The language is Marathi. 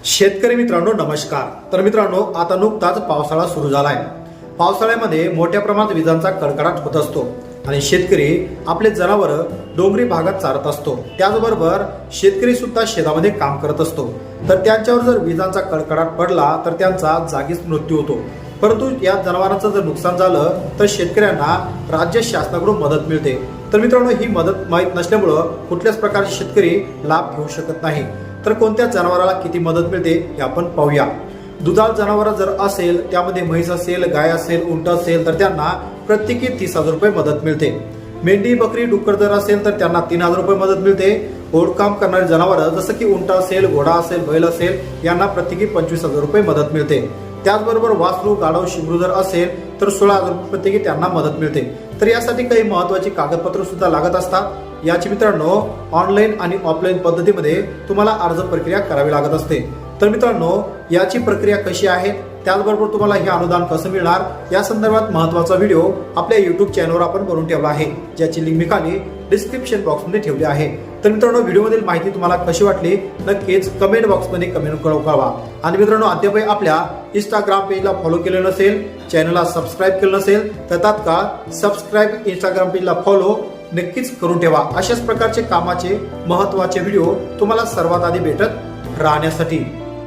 शेतकरी मित्रांनो नमस्कार। तर मित्रांनो आता नुकताच पावसाळा सुरू झालाय। पावसाळ्यामध्ये मोठ्या प्रमाणात विजांचा कडकडाट होत असतो आणि शेतकरी आपले जनावर डोंगरी भागात चारत असतो। त्याचबरोबर शेतकरी सुद्धा शेतामध्ये काम करत असतो। तर त्यांच्यावर जर विजांचा कडकडाट पडला तर त्यांचा जागीच मृत्यू होतो। परंतु या जनावरांचं जर नुकसान झालं तर शेतकऱ्यांना राज्य शासनाकडून मदत मिळते। तर मित्रांनो ही मदत माहीत नसल्यामुळं कुठल्याच प्रकारचे शेतकरी लाभ घेऊ शकत नाही। तर कोणत्या जनावराला किती मदत मिळते हे आपण पाहूया। दुधाळ जनावर जर असेल, त्यामध्ये म्हैस असेल, गाय असेल, उंट असेल तर त्यांना प्रत्येकी 30,000 रुपये मदत मिळते। मेंढी, बकरी, डुक्कर जर असेल तर त्यांना 3,000 रुपये मदत मिळते। ओढकाम करणारी जनावर जसं की उंट असेल, घोडा असेल, बैल असेल यांना प्रत्येकी 25,000 रुपये मदत मिळते। त्याचबरोबर वासरू, गाढव, शिंगरू जर असेल तर 16,000 रुपये प्रत्येकी त्यांना मदत मिळते। तर यासाठी काही महत्त्वाची कागदपत्र सुद्धा लागत असतात। याची मित्रांनो ऑनलाईन आणि ऑफलाईन पद्धतीमध्ये तुम्हाला अर्ज प्रक्रिया करावी लागत असते। तर मित्रांनो याची प्रक्रिया कशी आहे, त्याचबरोबर तुम्हाला हे अनुदान कसं मिळणार या संदर्भात महत्त्वाचा व्हिडिओ आपल्या YouTube चॅनलवर आपण बनवून ठेवला आहे, ज्याची लिंक मी खाली डिस्क्रिप्शन बॉक्समध्ये ठेवली आहे। तर मित्रांनो व्हिडिओमधील माहिती तुम्हाला कशी वाटली नक्कीच कमेंट बॉक्समध्ये कमेंट कळवा। आणि मित्रांनो अद्यापही आपल्या इंस्टाग्राम पेजला फॉलो केलं नसेल, चॅनलला सबस्क्राईब केलं नसेल तर तात्काळ सबस्क्राईब, इंस्टाग्राम पेजला फॉलो नक्कीच करून ठेवा। अशाच प्रकारचे कामाचे महत्त्वाचे व्हिडिओ तुम्हाला सर्वात आधी भेटत राहण्यासाठी।